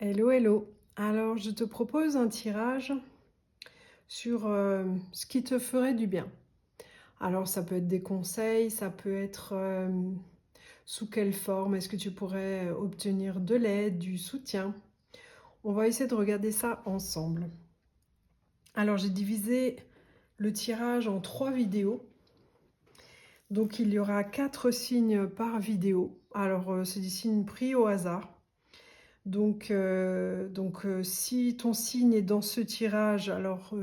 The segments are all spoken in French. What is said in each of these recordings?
Hello, hello. Alors, je te propose un tirage sur ce qui te ferait du bien. Alors, ça peut être des conseils, ça peut être sous quelle forme est-ce que tu pourrais obtenir de l'aide, du soutien. On va essayer de regarder ça ensemble. Alors, j'ai divisé le tirage en 3 vidéos. Donc, il y aura 4 signes par vidéo. Alors, c'est des signes pris au hasard. Donc, si ton signe est dans ce tirage, alors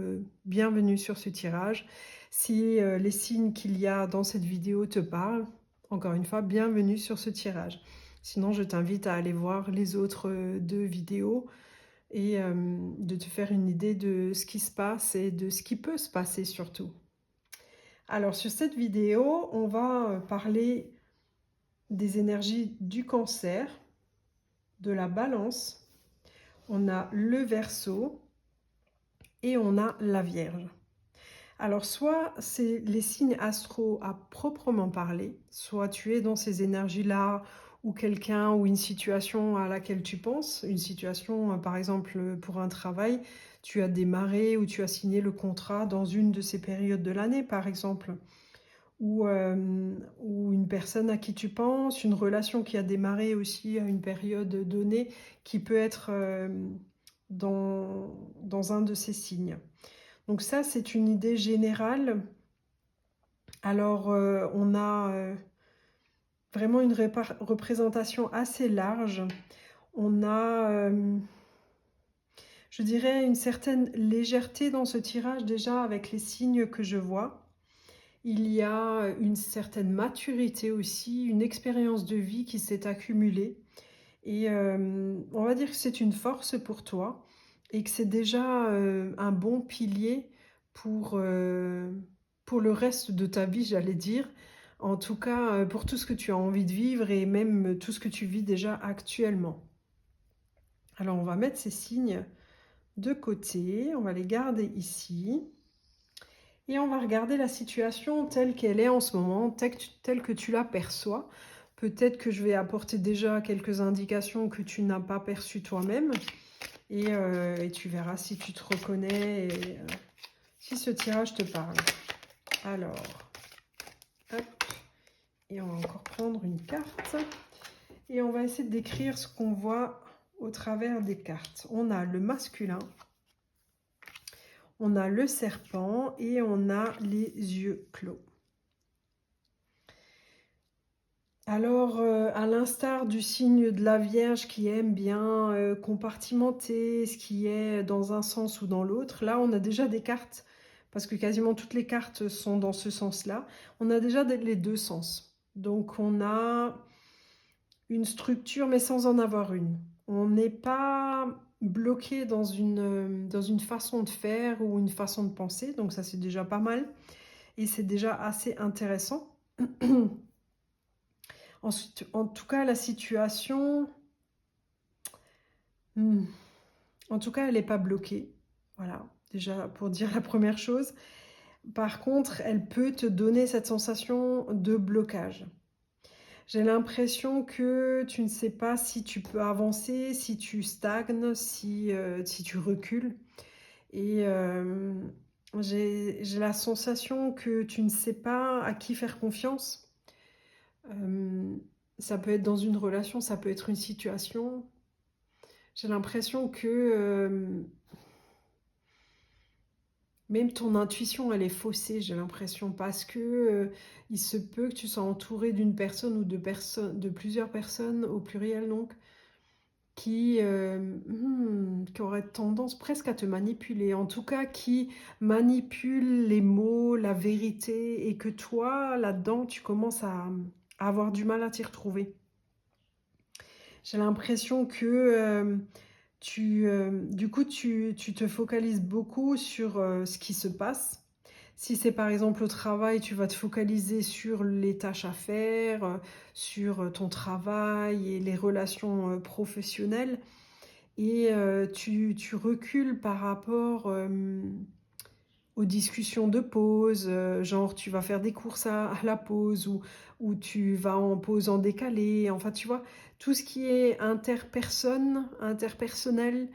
bienvenue sur ce tirage. Si les signes qu'il y a dans cette vidéo te parlent, encore une fois, bienvenue sur ce tirage. Sinon, je t'invite à aller voir les autres 2 vidéos et de te faire une idée de ce qui se passe et de ce qui peut se passer surtout. Alors, sur cette vidéo, on va parler des énergies du Cancer, de la Balance. On a le Verseau et on a la Vierge. Alors soit c'est les signes astraux à proprement parler, soit tu es dans ces énergies-là ou quelqu'un ou une situation à laquelle tu penses, une situation par exemple pour un travail, tu as démarré ou tu as signé le contrat dans une de ces périodes de l'année par exemple, ou une personne à qui tu penses, une relation qui a démarré aussi à une période donnée qui peut être dans un de ces signes. Donc ça, c'est une idée générale. Alors, on a vraiment une représentation assez large. On a, je dirais, une certaine légèreté dans ce tirage déjà avec les signes que je vois. Il y a une certaine maturité aussi, une expérience de vie qui s'est accumulée. Et on va dire que c'est une force pour toi et que c'est déjà un bon pilier pour, euh, pour le reste de ta vie, j'allais dire. En tout cas, pour tout ce que tu as envie de vivre et même tout ce que tu vis déjà actuellement. Alors, on va mettre ces signes de côté, on va les garder ici. Et on va regarder la situation telle qu'elle est en ce moment, telle que tu la perçois. Peut-être que je vais apporter déjà quelques indications que tu n'as pas perçues toi-même. Et tu verras si tu te reconnais et si ce tirage te parle. Alors, hop, et on va encore prendre une carte. Et on va essayer de décrire ce qu'on voit au travers des cartes. On a le masculin, on a le serpent et on a les yeux clos. Alors, à l'instar du signe de la Vierge qui aime bien compartimenter ce qui est dans un sens ou dans l'autre, là on a déjà des cartes, parce que quasiment toutes les cartes sont dans ce sens-là, on a déjà les 2 sens. Donc on a une structure mais sans en avoir une. On n'est pas bloqué dans une façon de faire ou une façon de penser, donc ça c'est déjà pas mal et c'est déjà assez intéressant. Ensuite, en tout cas, la situation, en tout cas, elle n'est pas bloquée. Voilà, déjà pour dire la première chose. Par contre, elle peut te donner cette sensation de blocage. J'ai l'impression que tu ne sais pas si tu peux avancer, si tu stagnes, si tu recules. Et j'ai la sensation que tu ne sais pas à qui faire confiance. Euh, Ça peut être dans une relation, ça peut être une situation. J'ai l'impression que même ton intuition, elle est faussée, j'ai l'impression, parce que il se peut que tu sois entouré d'une personne ou de plusieurs personnes, au pluriel donc, qui auraient tendance presque à te manipuler, en tout cas qui manipulent les mots, la vérité, et que toi, là-dedans, tu commences à avoir du mal à t'y retrouver. J'ai l'impression que du coup, tu te focalises beaucoup sur ce qui se passe. Si c'est par exemple au travail, tu vas te focaliser sur les tâches à faire, sur ton travail et les relations professionnelles. Et tu recules par rapport aux discussions de pause, genre tu vas faire des courses à la pause ou tu vas en pause en décalé. Enfin, tu vois, tout ce qui est interpersonnel,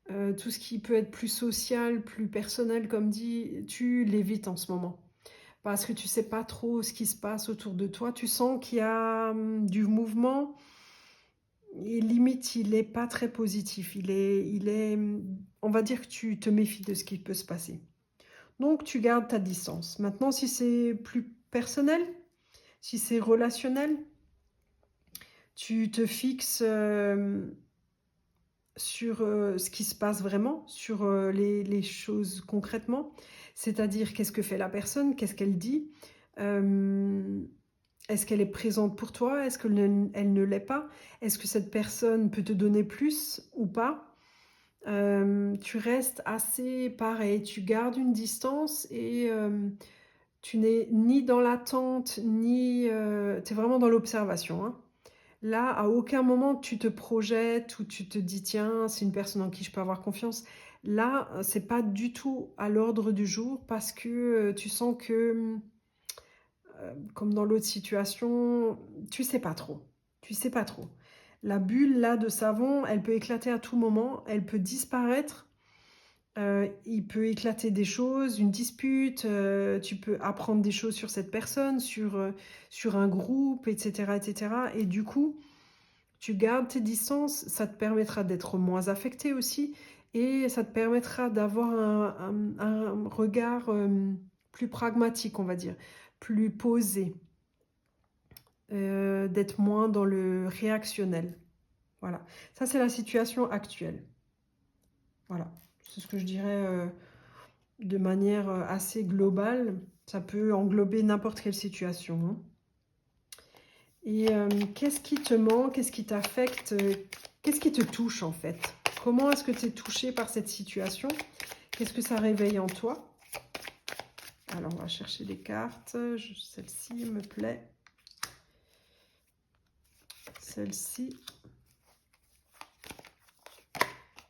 tout ce qui peut être plus social, plus personnel, comme dit, tu l'évites en ce moment. Parce que tu sais pas trop ce qui se passe autour de toi. Tu sens qu'il y a du mouvement et limite, il est pas très positif. On va dire que tu te méfies de ce qui peut se passer. Donc, tu gardes ta distance. Maintenant, si c'est plus personnel, si c'est relationnel, tu te fixes sur ce qui se passe vraiment, sur les choses concrètement. C'est-à-dire, qu'est-ce que fait la personne, qu'est-ce qu'elle dit, est-ce qu'elle est présente pour toi, est-ce qu'elle ne l'est pas, est-ce que cette personne peut te donner plus ou pas. Tu restes assez pareil, tu gardes une distance et tu n'es ni dans l'attente, ni... tu es vraiment dans l'observation, hein. Là, à aucun moment tu te projettes ou tu te dis, tiens, c'est une personne en qui je peux avoir confiance. Là, c'est pas du tout à l'ordre du jour parce que tu sens que, comme dans l'autre situation, tu sais pas trop. Tu sais pas trop. La bulle là de savon, elle peut éclater à tout moment, elle peut disparaître. Il peut éclater des choses, une dispute, tu peux apprendre des choses sur cette personne, sur un groupe, etc., etc. Et du coup, tu gardes tes distances, ça te permettra d'être moins affecté aussi, et ça te permettra d'avoir un regard plus pragmatique, on va dire, plus posé, d'être moins dans le réactionnel. Voilà, ça c'est la situation actuelle. Voilà, c'est ce que je dirais de manière assez globale. Ça peut englober n'importe quelle situation, hein. Et qu'est-ce qui te manque, qu'est-ce qui t'affecte, qu'est-ce qui te touche en fait? Comment est-ce que tu es touché par cette situation? Qu'est-ce que ça réveille en toi? Alors, on va chercher les cartes. Celle-ci me plaît. Celle-ci.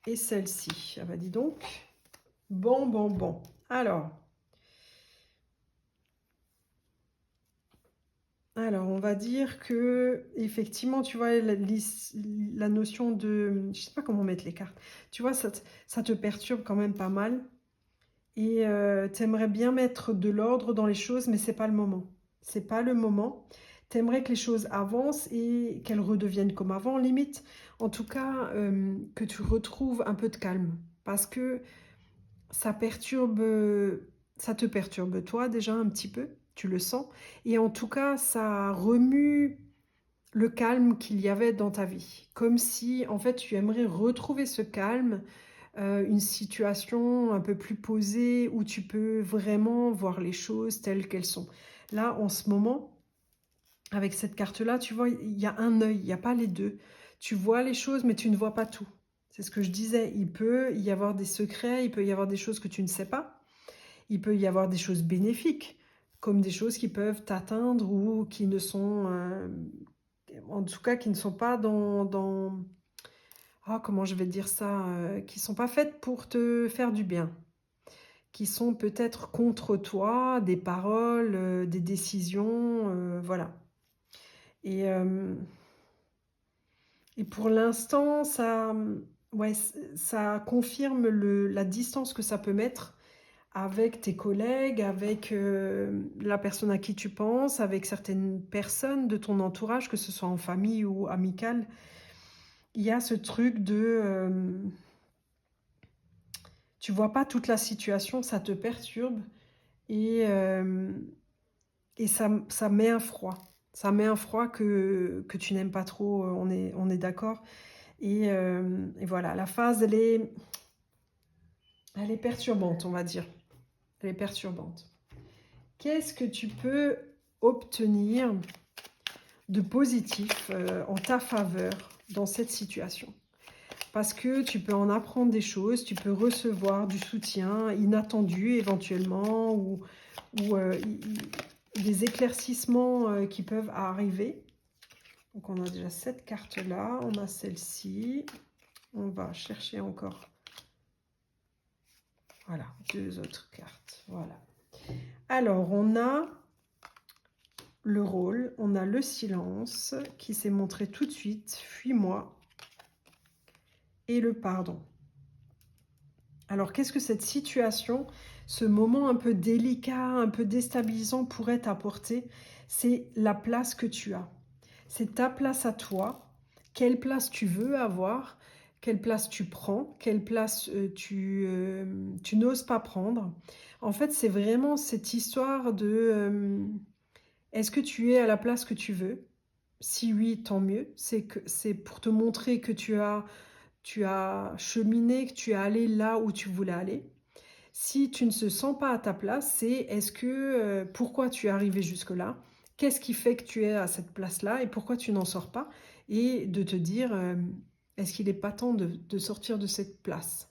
Et celle-ci. Ah bah dis donc. Bon, bon, bon. Alors, on va dire que effectivement, tu vois, la notion de... Je sais pas comment mettre les cartes. Tu vois, ça te perturbe quand même pas mal. Et tu aimerais bien mettre de l'ordre dans les choses, mais c'est pas le moment. C'est pas le moment. Tu aimerais que les choses avancent et qu'elles redeviennent comme avant, limite. En tout cas, que tu retrouves un peu de calme. Parce que ça perturbe, ça te perturbe toi déjà un petit peu, tu le sens. Et en tout cas, ça remue le calme qu'il y avait dans ta vie. Comme si, en fait, tu aimerais retrouver ce calme, une situation un peu plus posée où tu peux vraiment voir les choses telles qu'elles sont. Là, en ce moment, avec cette carte-là, tu vois, il y a un œil, il n'y a pas les deux. Tu vois les choses, mais tu ne vois pas tout. C'est ce que je disais, il peut y avoir des secrets, il peut y avoir des choses que tu ne sais pas. Il peut y avoir des choses bénéfiques, comme des choses qui peuvent t'atteindre ou qui ne sont, en tout cas, qui ne sont pas comment je vais dire ça, qui sont pas faites pour te faire du bien, qui sont peut-être contre toi, des paroles, des décisions, voilà. Et, pour l'instant, ouais, ça confirme la distance que ça peut mettre avec tes collègues, avec la personne à qui tu penses, avec certaines personnes de ton entourage, que ce soit en famille ou amical. Il y a ce truc de... tu vois pas toute la situation, ça te perturbe et, ça met un froid. Ça met un froid que tu n'aimes pas trop, on est d'accord. Et voilà, la phase, elle est perturbante, on va dire. Elle est perturbante. Qu'est-ce que tu peux obtenir de positif en ta faveur dans cette situation? Parce que tu peux en apprendre des choses, tu peux recevoir du soutien inattendu éventuellement ou des éclaircissements qui peuvent arriver. Donc on a déjà cette carte-là, on a celle-ci. On va chercher encore Voilà, 2 autres cartes. Voilà. Alors, on a le rôle, on a le silence qui s'est montré tout de suite, fuis-moi, et le pardon. Alors, qu'est-ce que cette situation, ce moment un peu délicat, un peu déstabilisant pourrait t'apporter? C'est la place que tu as. C'est ta place à toi. Quelle place tu veux avoir? Quelle place tu prends? Quelle place tu n'oses pas prendre? En fait, c'est vraiment cette histoire de est-ce que tu es à la place que tu veux? Si oui, tant mieux. C'est pour te montrer que tu as cheminé, que tu es allé là où tu voulais aller. Si tu ne te sens pas à ta place, c'est est-ce que pourquoi tu es arrivé jusque-là? Qu'est-ce qui fait que tu es à cette place-là et pourquoi tu n'en sors pas? Et de te dire est-ce qu'il n'est pas temps de sortir de cette place?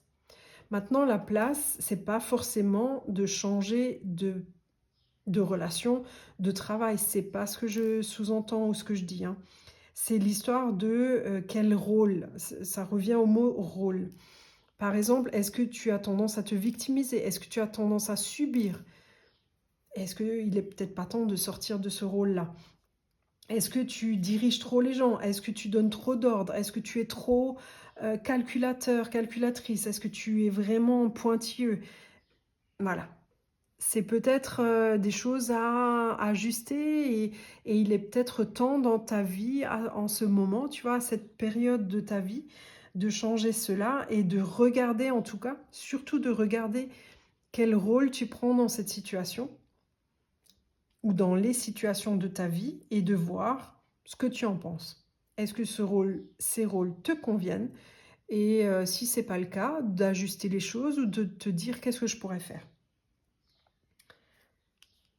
Maintenant, la place, c'est pas forcément de changer de relation, de travail. C'est pas ce que je sous-entends ou ce que je dis, hein. C'est l'histoire de quel rôle. Ça revient au mot rôle. Par exemple, est-ce que tu as tendance à te victimiser? Est-ce que tu as tendance à subir? Est-ce qu'il est peut-être pas temps de sortir de ce rôle-là? Est-ce que tu diriges trop les gens? Est-ce que tu donnes trop d'ordres? Est-ce que tu es trop calculateur, calculatrice? Est-ce que tu es vraiment pointilleux? Voilà. C'est peut-être des choses à ajuster et il est peut-être temps dans ta vie, en ce moment, tu vois, à cette période de ta vie, de changer cela et de regarder en tout cas, surtout de regarder quel rôle tu prends dans cette situation ou dans les situations de ta vie et de voir ce que tu en penses. Est-ce que ces rôles te conviennent? Et si ce n'est pas le cas, d'ajuster les choses ou de te dire qu'est-ce que je pourrais faire.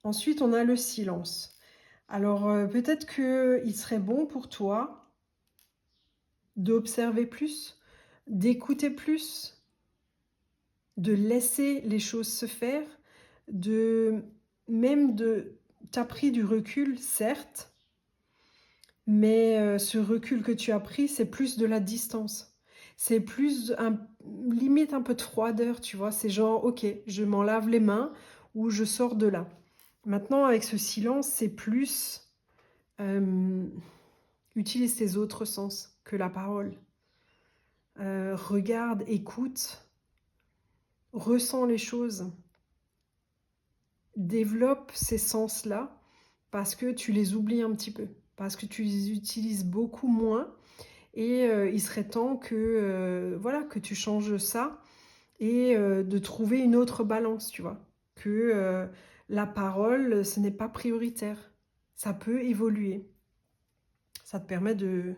Ensuite, on a le silence. Alors, peut-être qu'il serait bon pour toi d'observer plus, d'écouter plus, de laisser les choses se faire, de même de t'as pris du recul, certes, mais ce recul que tu as pris, c'est plus de la distance. C'est plus limite un peu de froideur, tu vois? C'est genre: «OK, je m'en lave les mains» ou «Je sors de là». Maintenant, avec ce silence, c'est plus, utilise tes autres sens que la parole. Regarde, écoute, ressens les choses. Développe ces sens-là parce que tu les oublies un petit peu, parce que tu les utilises beaucoup moins et il serait temps que, voilà, que tu changes ça et de trouver une autre balance, tu vois? Que, la parole, ce n'est pas prioritaire. Ça peut évoluer. Ça te permet de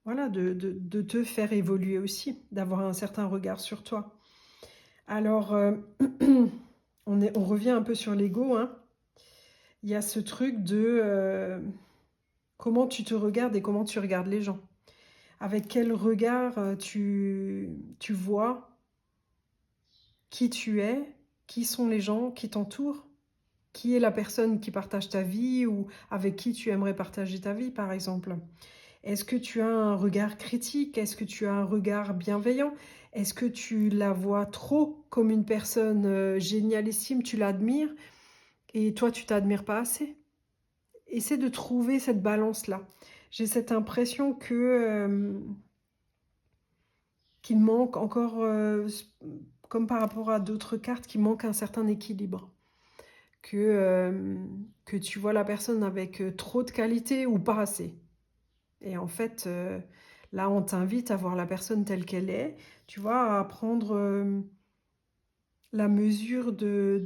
voilà, de te faire évoluer aussi, d'avoir un certain regard sur toi. Alors, on revient un peu sur l'ego, hein. Il y a ce truc de, comment tu te regardes et comment tu regardes les gens. Avec quel regard, tu vois qui tu es, qui sont les gens qui t'entourent, qui est la personne qui partage ta vie ou avec qui tu aimerais partager ta vie, par exemple. Est-ce que tu as un regard critique? Est-ce que tu as un regard bienveillant? Est-ce que tu la vois trop comme une personne, génialissime, tu l'admires et toi tu t'admires pas assez? Essaie de trouver cette balance-là. J'ai cette impression que, qu'il manque encore, comme par rapport à d'autres cartes, qu'il manque un certain équilibre. Que tu vois la personne avec, trop de qualité ou pas assez. Et en fait, là, on t'invite à voir la personne telle qu'elle est, tu vois? À prendre, la mesure de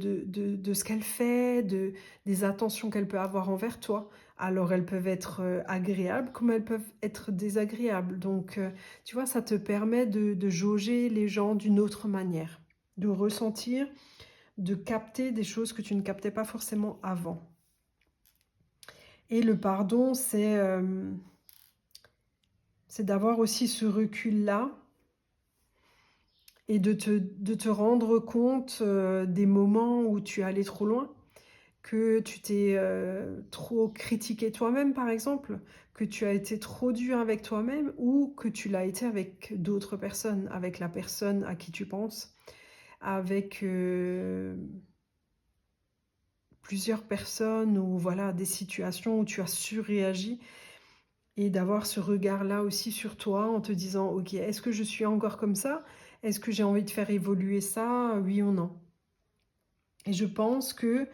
ce qu'elle fait, des attentions qu'elle peut avoir envers toi. Alors elles peuvent être, agréables comme elles peuvent être désagréables. Donc, tu vois, ça te permet de jauger les gens d'une autre manière, de ressentir, de capter des choses que tu ne captais pas forcément avant. Et le pardon, c'est d'avoir aussi ce recul-là et de te rendre compte, des moments où tu es allé trop loin, que tu t'es, trop critiqué toi-même, par exemple, que tu as été trop dur avec toi-même ou que tu l'as été avec d'autres personnes, avec la personne à qui tu penses. avec plusieurs personnes ou voilà, des situations où tu as surréagi et d'avoir ce regard-là aussi sur toi en te disant: «OK, est-ce que je suis encore comme ça? Est-ce que j'ai envie de faire évoluer ça, oui ou non?» Et je pense que,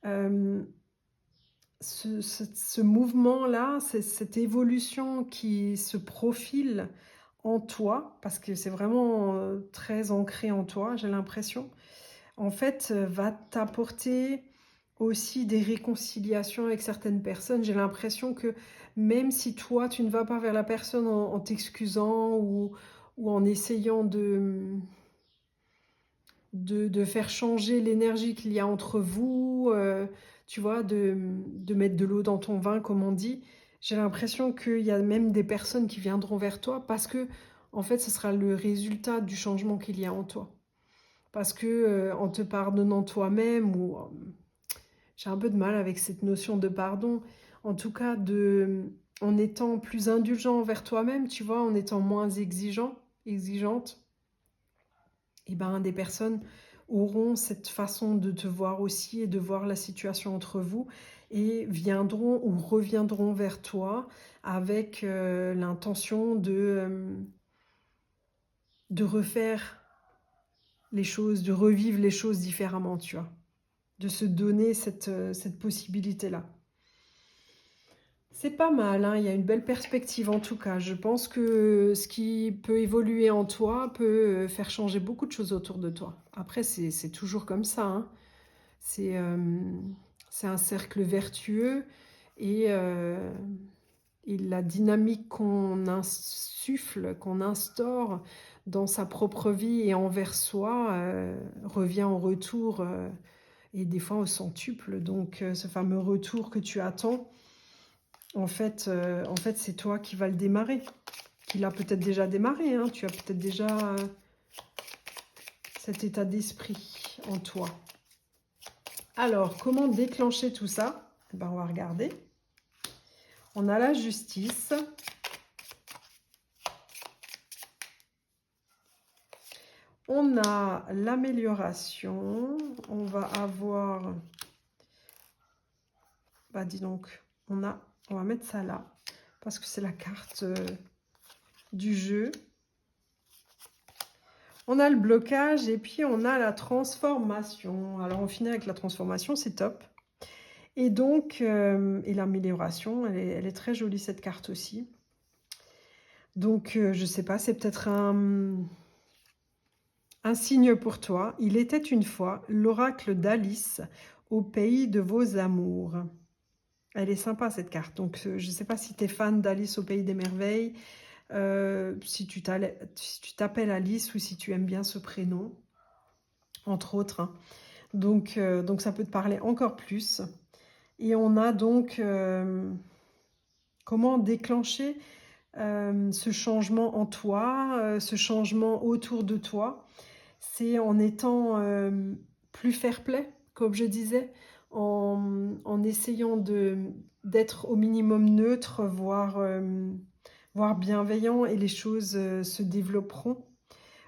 hem, ce mouvement-là, cette évolution qui se profile en toi, parce que c'est vraiment, très ancré en toi, j'ai l'impression, en fait, va t'apporter aussi des réconciliations avec certaines personnes. J'ai l'impression que même si toi, tu ne vas pas vers la personne en t'excusant ou en essayant de faire changer l'énergie qu'il y a entre vous, tu vois? De mettre de l'eau dans ton vin, comme on dit. J'ai l'impression qu'il y a même des personnes qui viendront vers toi parce que en fait, ce sera le résultat du changement qu'il y a en toi. Parce que, en te pardonnant toi-même ou, j'ai un peu de mal avec cette notion de pardon. En tout cas, en étant plus indulgent envers toi-même, tu vois? En étant moins exigeante, et ben, des personnes auront cette façon de te voir aussi et de voir la situation entre vous et viendront ou reviendront vers toi avec, l'intention de refaire les choses, de revivre les choses différemment, tu vois? De se donner cette possibilité-là. C'est pas mal, hein, il y a une belle perspective en tout cas. Je pense que ce qui peut évoluer en toi peut, faire changer beaucoup de choses autour de toi. Après c'est toujours comme ça, hein. C'est, c'est un cercle vertueux et la dynamique qu'on insuffle, qu'on instaure dans sa propre vie et envers soi, revient en retour, et des fois au centuple. Donc ce fameux retour que tu attends, en fait, c'est toi qui vas le démarrer. Qui l'a peut-être déjà démarré, hein. Tu as peut-être déjà, cet état d'esprit en toi. Alors, comment déclencher tout ça? Eh ben, on va regarder. On a la justice. On a l'amélioration. On va avoir... Bah, dis donc, on va mettre ça là. Parce que c'est la carte du jeu. On a le blocage et puis on a la transformation. Alors, on finit avec la transformation, c'est top. Et donc, et l'amélioration, elle est très jolie cette carte aussi. Donc, je ne sais pas, c'est peut-être un signe pour toi. Il était une fois l'oracle d'Alice au pays de vos amours. Elle est sympa cette carte. Donc, je ne sais pas si tu es fan d'Alice au pays des merveilles, si tu t'appelles Alice ou si tu aimes bien ce prénom, entre autres, hein. Donc, ça peut te parler encore plus. Et on a donc comment déclencher ce changement en toi, ce changement autour de toi. C'est en étant plus fair-play, comme je disais, en essayant d'être au minimum neutre, voire bienveillant, et les choses se développeront.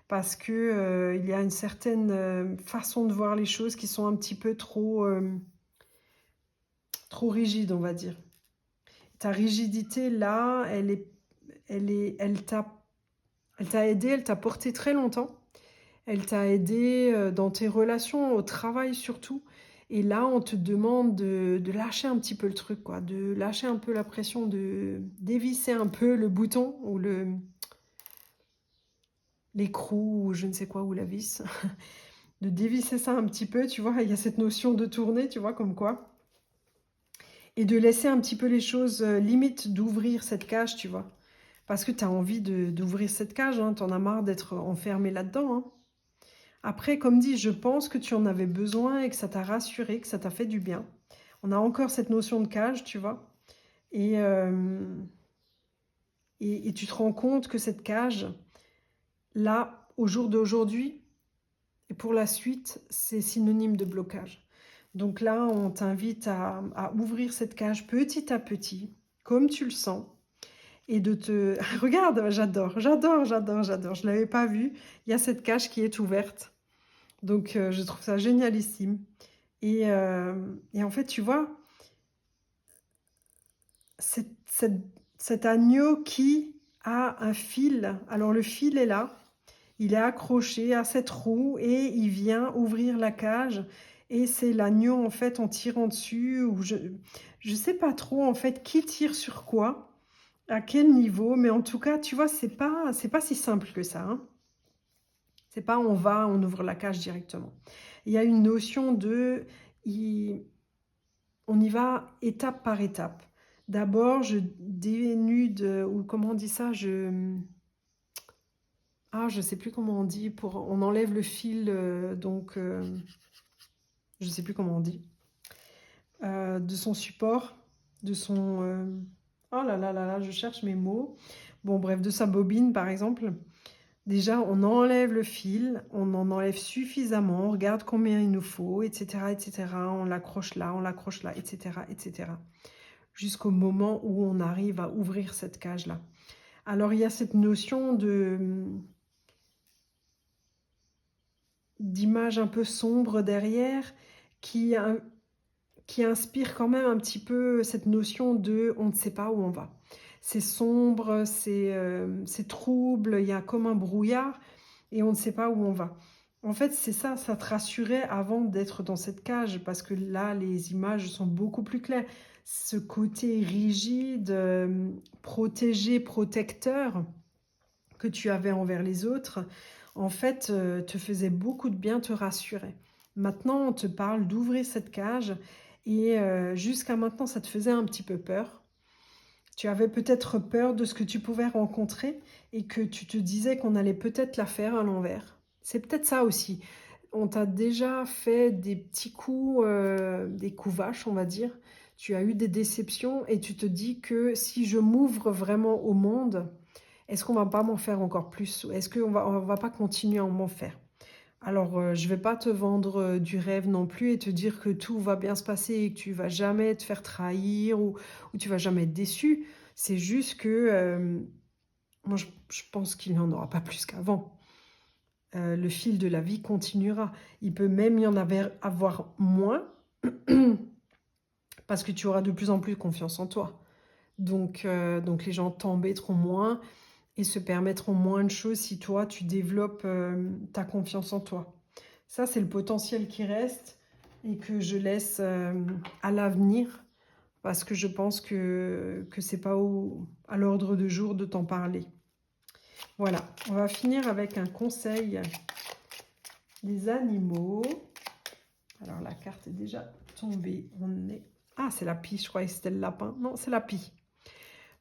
Parce que il y a une certaine façon de voir les choses qui sont un petit peu trop rigides, on va dire. Ta rigidité là, elle t'a aidé, elle t'a porté très longtemps. Elle t'a aidé dans tes relations, au travail surtout. Et là, on te demande de lâcher un petit peu le truc, quoi, de lâcher un peu la pression, de dévisser un peu le bouton ou l'écrou ou je ne sais quoi, ou la vis. De dévisser ça un petit peu, tu vois. Il y a cette notion de tourner, tu vois, comme quoi. Et de laisser un petit peu les choses, limite d'ouvrir cette cage, tu vois. Parce que tu as envie d'ouvrir cette cage, hein, tu en as marre d'être enfermé là-dedans, hein. Après, comme dit, je pense que tu en avais besoin et que ça t'a rassuré, que ça t'a fait du bien. On a encore cette notion de cage, tu vois. Et, et tu te rends compte que cette cage, là, au jour d'aujourd'hui, et pour la suite, c'est synonyme de blocage. Donc là, on t'invite à ouvrir cette cage petit à petit, comme tu le sens. Et de te... Regarde, j'adore. Je ne l'avais pas vu. Il y a cette cage qui est ouverte. Donc je trouve ça génialissime et en fait, tu vois, cet agneau qui a un fil, alors le fil est là, il est accroché à cette roue et il vient ouvrir la cage et c'est l'agneau, en fait, en tirant dessus ou je sais pas trop, en fait, qui tire sur quoi, à quel niveau, mais en tout cas, tu vois, c'est pas si simple que ça, hein. C'est pas on ouvre la cage directement. Il y a une notion de i on y va étape par étape. D'abord, je dénude, ou comment on dit ça? Je sais plus comment on dit on enlève le fil, je sais plus comment on dit, de son support, de son, oh là là là là, je cherche mes mots. Bon bref, de sa bobine par exemple. Déjà, on enlève le fil, on en enlève suffisamment, on regarde combien il nous faut, et cetera, et cetera. On l'accroche là, et cetera, et cetera. Jusqu'au moment où on arrive à ouvrir cette cage-là. Alors, il y a cette notion d'image un peu sombre derrière qui, qui inspire quand même un petit peu cette notion de on ne sait pas où on va. C'est sombre, c'est trouble, il y a comme un brouillard et on ne sait pas où on va. En fait, c'est ça, ça te rassurait avant d'être dans cette cage parce que là, les images sont beaucoup plus claires. Ce côté rigide, protégé, protecteur que tu avais envers les autres, en fait, te faisait beaucoup de bien, te rassurait. Maintenant, on te parle d'ouvrir cette cage et jusqu'à maintenant, ça te faisait un petit peu peur. Tu avais peut-être peur de ce que tu pouvais rencontrer et que tu te disais qu'on allait peut-être la faire à l'envers. C'est peut-être ça aussi. On t'a déjà fait des petits coups, des coups vaches, on va dire. Tu as eu des déceptions et tu te dis que si je m'ouvre vraiment au monde, est-ce qu'on va pas m'en faire encore plus? Est-ce qu'on va pas continuer à m'en faire? Alors, je vais pas te vendre, du rêve non plus et te dire que tout va bien se passer et que tu vas jamais te faire trahir ou tu vas jamais être déçu. C'est juste que, moi je pense qu'il n'y en aura pas plus qu'avant. Le fil de la vie continuera. Il peut même y en avoir moins parce que tu auras de plus en plus confiance en toi. Donc les gens t'embêteront moins et se permettront moins de choses si toi, tu développes ta confiance en toi. Ça, c'est le potentiel qui reste et que je laisse à l'avenir parce que je pense que c'est pas à l'ordre du jour de t'en parler. Voilà, on va finir avec un conseil des animaux. Alors, la carte est déjà tombée. Ah, c'est la pie, je croyais que c'était le lapin. Non, c'est la pie.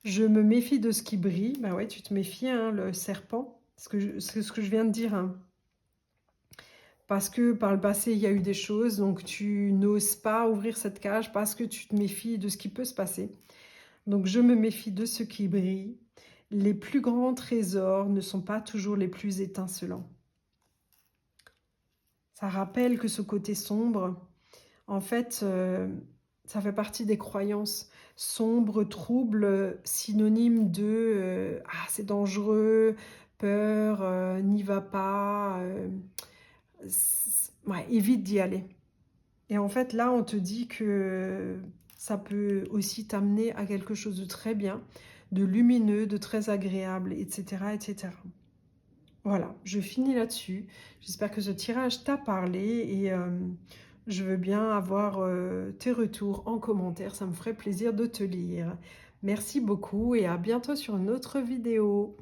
Je me méfie de ce qui brille. Ben ouais, tu te méfies, hein, le serpent. C'est ce que je viens de dire, hein. Parce que par le passé, il y a eu des choses, donc tu n'oses pas ouvrir cette cage parce que tu te méfies de ce qui peut se passer. Donc je me méfie de ce qui brille. Les plus grands trésors ne sont pas toujours les plus étincelants. Ça rappelle que ce côté sombre, en fait, ça fait partie des croyances. Sombre, trouble, synonyme de ah, c'est dangereux, peur, n'y va pas, ouais, évite d'y aller. Et en fait, là, on te dit que ça peut aussi t'amener à quelque chose de très bien, de lumineux, de très agréable, etc., etc. Voilà, je finis là-dessus. J'espère que ce tirage t'a parlé et je veux bien avoir tes retours en commentaire. Ça me ferait plaisir de te lire. Merci beaucoup et à bientôt sur une autre vidéo.